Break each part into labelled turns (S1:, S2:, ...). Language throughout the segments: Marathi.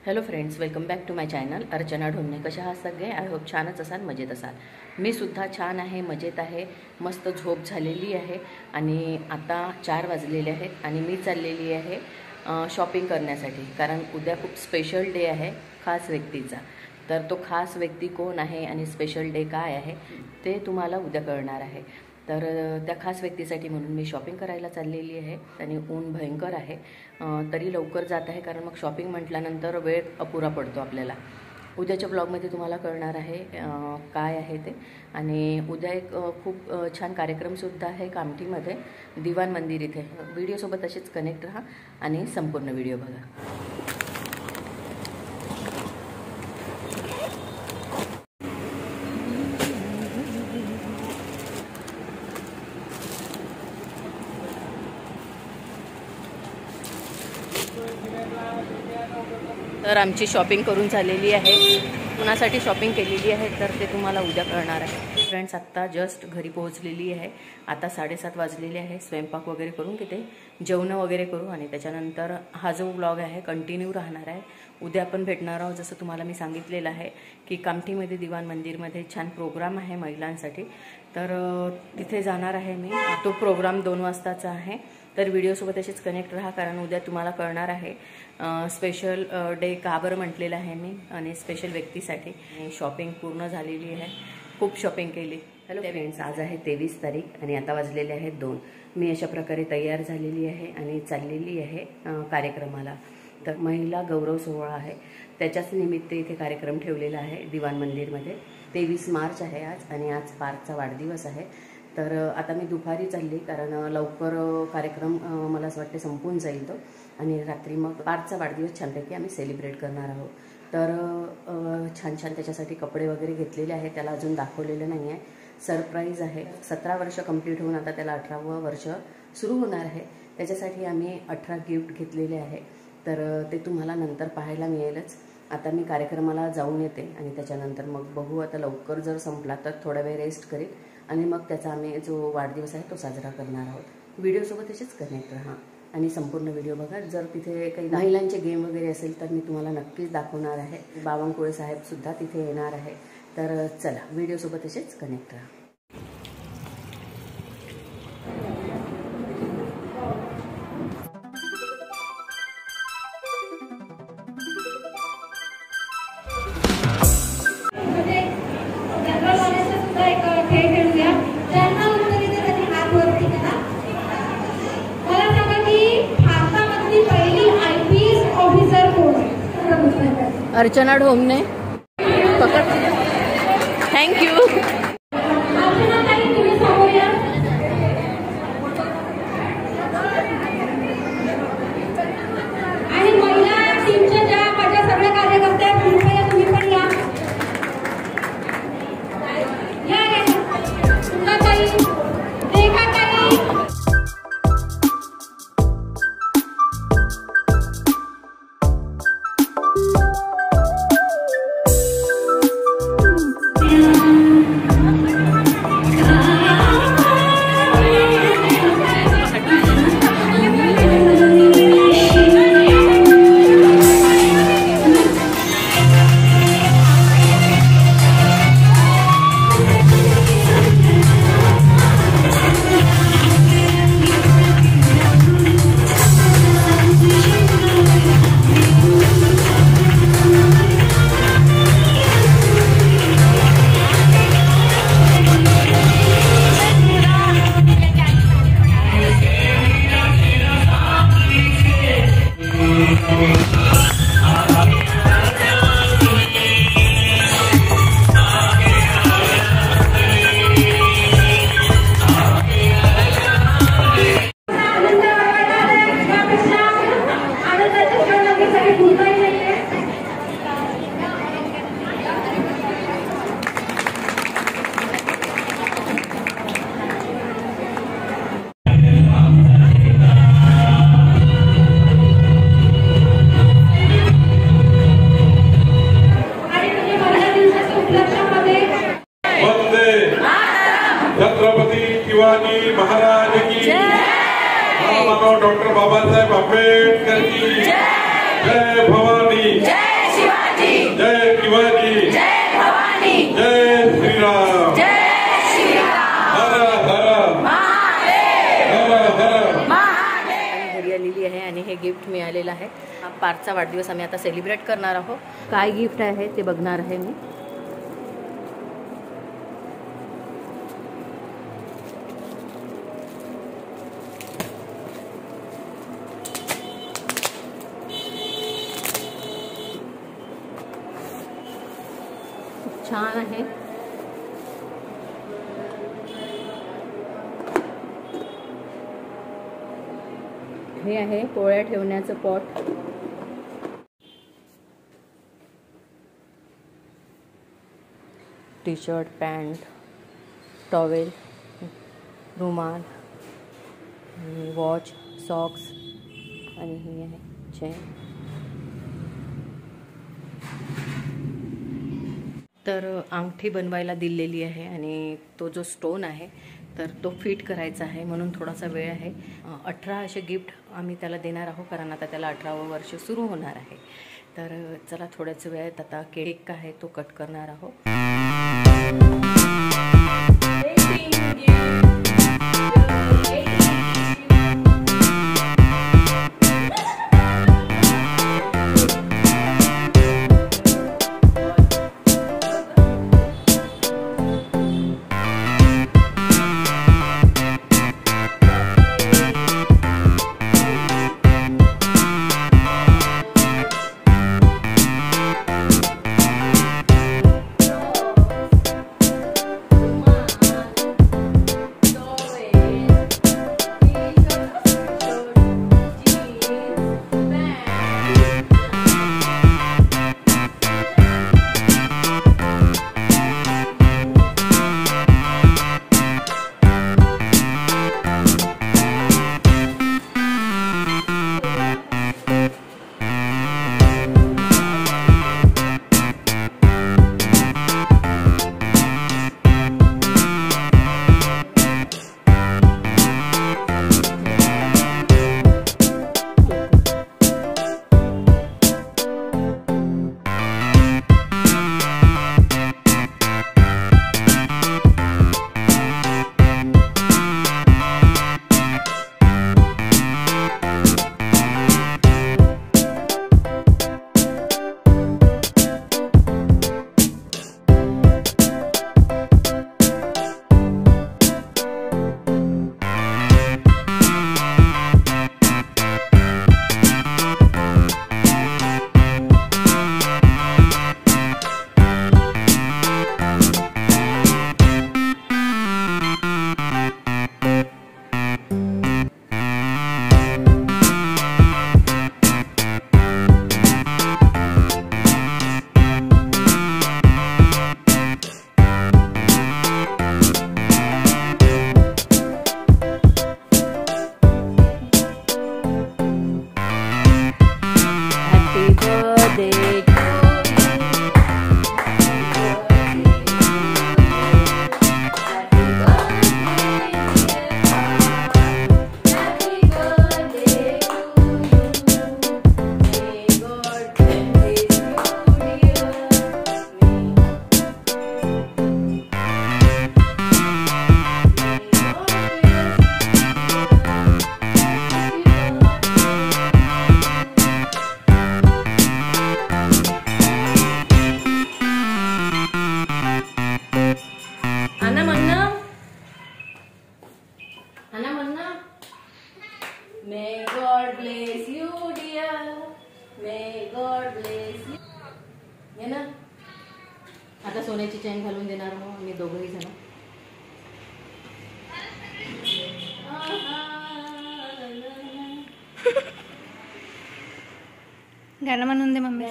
S1: Hello friends, welcome back to my channel Archana Dhomane. कशा आहात सगळे? आय होप छानच असाल, मजेत असाल. मी सुद्धा छान आहे, मजेत आहे. मस्त झोप झालेली आहे आणि आता 4 वाजलेले आहेत आणि मी चाललेली आहे शॉपिंग करण्यासाठी. कारण उद्या खूप स्पेशल डे आहे खास व्यक्तीचा. तर तो खास व्यक्ती कोण आहे आणि स्पेशल डे काय आहे ते तुम्हाला उद्या कळणार आहे. तर त्या खास व्यक्तीसाठी म्हणून मी शॉपिंग करायला चाललेली आहे. आणि ऊन भयंकर आहे, तरी लवकर जात आहे कारण मग शॉपिंग म्हटल्यानंतर वेळ अपुरा पडतो आपल्याला. उद्याच्या ब्लॉगमध्ये तुम्हाला कळणार आहे काय आहे ते. आणि उद्या एक खूप छान कार्यक्रमसुद्धा आहे कामठीमध्ये, दिवान मंदिर इथे. व्हिडिओसोबत असेच कनेक्ट राहा आणि संपूर्ण व्हिडिओ बघा. तर आमची शॉपिंग करून झालेली आहे. कुणासाठी शॉपिंग केलेली आहे तर ते तुम्हाला उद्या कळणार आहे. फ्रेंड्स, आत्ता जस्ट घरी पोहोचलेली आहे. आता 7:30 वाजलेले आहे. स्वयंपाक वगैरे करून तिथे जेवणं वगैरे करू आणि त्याच्यानंतर हा जो व्लॉग आहे कंटिन्यू राहणार आहे. उद्या आपण भेटणार आहोत. जसं तुम्हाला मी सांगितलेलं आहे की कामठीमध्ये दिवान मंदिरमध्ये छान प्रोग्राम आहे महिलांसाठी. तर तिथे जाणार आहे मी. तो प्रोग्राम 2 वाजताचा आहे. तर व्हिडिओसोबत असेच कनेक्ट राहा कारण उद्या तुम्हाला कळणार आहे स्पेशल डे का बरं म्हटलेलं आहे मी आणि स्पेशल व्यक्तीसाठी. शॉपिंग पूर्ण झालेली आहे, खूप शॉपिंग केली. हॅलो फ्रेंड्स, आज आहे 23 तारीख आणि आता वाजलेले आहेत 2. मी अशा प्रकारे तयार झालेली आहे आणि चाललेली आहे कार्यक्रमाला. तर महिला गौरव सोहळा आहे, त्याच्याच निमित्त इथे कार्यक्रम ठेवलेला आहे दिवान मंदिरमध्ये. 23 मार्च आहे आज आणि आज पार्थचा वाढदिवस आहे. तर आता मी दुपारी चालली कारण लवकर कार्यक्रम मला असं वाटते संपून जाईल तो. आणि रात्री मग पार्थचा वाढदिवस छानपैकी आम्ही सेलिब्रेट करणार आहोत. तर छान छान त्याच्यासाठी कपडे वगैरे घेतलेले आहे. त्याला अजून दाखवलेलं नाही आहे, सरप्राईज आहे. 17 वर्ष कंप्लीट होऊन आता त्याला 18वं वर्ष सुरू होणार आहे. त्याच्यासाठी आम्ही 18 गिफ्ट घेतलेले आहे. तर ते तुम्हाला नंतर पाहायला मिळेलच. आता मी कार्यक्रमाला जाऊन येते आणि त्याच्यानंतर मग बघू. आता लवकर जर संपला तर थोडा वेळ रेस्ट करेल आणि मग त्याचा आम्ही जो वाढदिवस आहे तो साजरा करणार आहोत. व्हिडिओसोबत असेच कनेक्ट राहा आणि संपूर्ण व्हिडिओ बघा. जर तिथे काही महिलांचे गेम वगैरे असेल तर मी तुम्हाला नक्कीच दाखवणार आहे. बावनकुळे साहेबसुद्धा तिथे येणार आहे. तर चला, व्हिडिओसोबत असेच कनेक्ट राहा. अर्चना ढोमणे पकड. थँक्यू.
S2: आणि महिला टीमच्या ज्या माझ्या सगळ्या कार्यकर्त्या कृपया तुम्ही पण या.
S3: शिवाजी महाराज की जय. डॉक्टर बाबासाहेब आंबेडकर की जय. जय भवानी. जय शिवाजी, जय भवानी, जय श्रीराम, हर हर
S1: घरी आलेली आहे आणि हे गिफ्ट मिळालेलं आहे. पार्थचा वाढदिवस आम्ही आता सेलिब्रेट करणार आहोत. काय गिफ्ट आहे ते बघणार आहे मी. खूप छान आहे. हे आहे पोळ्या ठेवण्याचं pot. T shirt, pant, towel, रुमाल, वॉच, सॉक्स आणि हे आहे चेन. तर अंगठी बनवायला दिलेली आहे आणि तो जो स्टोन आहे तर तो फिट करायचा आहे म्हणून थोडासा वेळ आहे. 18 असे गिफ्ट आम्ही त्याला देणार आहोत कारण आता त्याला 18वं वर्ष सुरू होणार आहे. तर चला थोड्याच वेळात आता केक आहे तो कट करणार आहोत. May God bless you, dear. May God bless you. है ना? आता सोन्याची चेन घालून देणार मग आम्ही दोघंही जण.
S4: गाणं म्हणून दे मम्मी.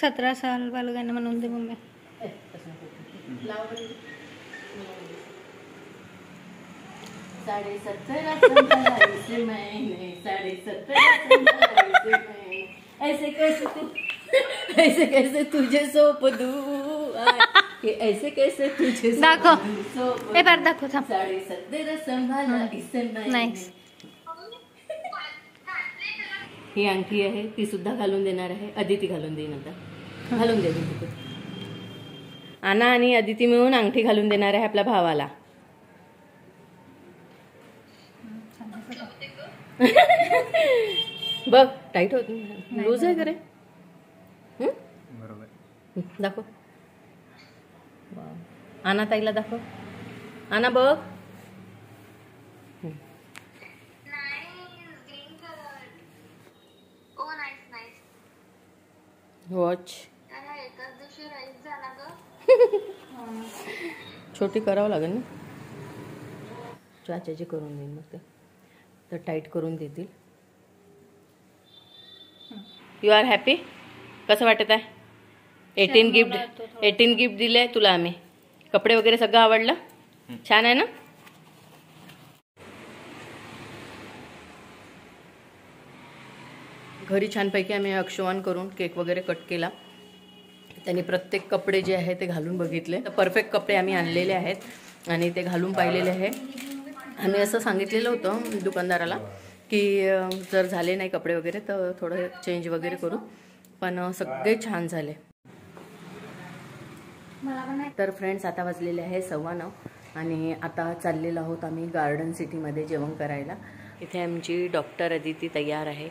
S4: 17 साल वालं गाणं म्हणून दे मम्मी.
S1: साढ़े 17 महीने 17 ऐसे कैसे तुझे सौंप दूं ऐसे कैसे तुझे
S4: दाखव ए बार दाखव थांब.
S1: 17 संभाला इसे
S4: नाही.
S1: ही अंगठी आहे ती सुद्धा घालून देणार आहे. अदिती घालून देईन आता. घालून दे. आना आणि अदिती मिळून अंगठी घालून देणार आहे आपल्या भावाला. बघ टाईट होत लूज आहे का रे? दाखव. आना ताईला दाखव. आना बघ. वॉच छोटी करावं लागेल ना. चाचाची करून देईन मग ते तर टाईट करून देतील. You are happy? कसं वाटत आहे? 18 गिफ्ट दिले तुला आम्ही. कपडे वगैरे सगळं आवडलं? छान आहे ना? घरी छानपैकी आम्ही अक्षवान करून केक वगैरे कट केला. त्यांनी प्रत्येक कपडे जे आहे ते घालून बघितले. तर परफेक्ट कपडे आम्ही आणलेले आहेत आणि ते घालून पाहिलेले आहे. आम्ही असं सांगितलेलं होतं दुकानदाराला की जर झाले नाही कपडे वगैरे तर थोडं चेंज वगैरे करू, पण सगळे छान झाले. तर फ्रेंड्स आता वाजलेले आहे 9:15 आणि आता चाललेलो आहोत आम्ही गार्डन सिटीमध्ये जेवण करायला. इथे आमची डॉक्टर अदिती तयार आहे.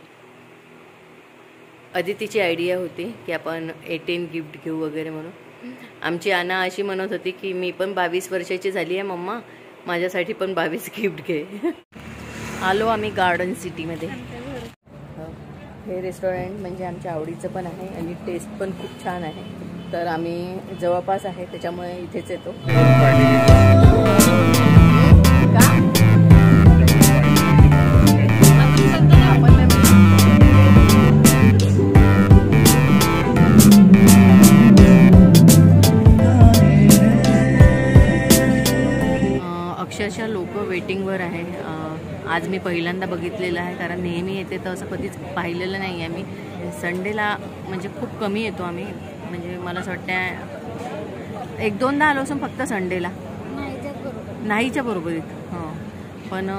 S1: अदितीची आयडिया होती की आपण 18 गिफ्ट घेऊ वगैरे म्हणून. आमची आना अशी म्हणत होती की मी पण 22 वर्षाची झाली आहे मम्मा, माझ्यासाठी पण 22 गिफ्ट घे. आलो आम्ही गार्डन सिटीमध्ये. हे रेस्टॉरंट म्हणजे आमच्या आवडीचं पण आहे आणि टेस्ट पण खूप छान आहे. तर आम्ही जवळपास आहे त्याच्यामुळे इथेच येतो. अक्षरशः लोक वेटिंगवर आहे. आज मी पहिल्यांदा बघितलेलं आहे कारण नेहमी येते तर असं कधीच पाहिलेलं नाही आहे मी. संडेला म्हणजे खूप कमी येतो आम्ही. म्हणजे मला असं वाटतं 1-2दा आलो असून फक्त संडेला नाहीच्या बरोबरीत. पण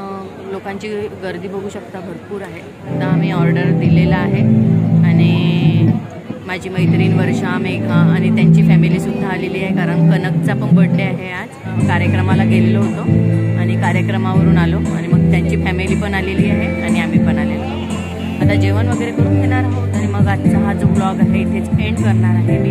S1: लोकांची गर्दी बघू शकता भरपूर आहे. आता आम्ही ऑर्डर दिलेला आहे आणि माझी मैत्रीण वर्षा, मेघा आणि त्यांची फॅमिलीसुद्धा आलेली आहे कारण कनकचा पण बर्थडे आहे आज. कार्यक्रमाला गेलेलो होतो आणि कार्यक्रमावरून आलो आणि मग त्यांची फॅमिली पण आलेली आहे आणि आम्ही पण आलेलो आहोत. आता जेवण वगैरे करून घेणार आहोत आणि मग आजचा हा जो ब्लॉग आहे इथेच एंड करणार आहे मी.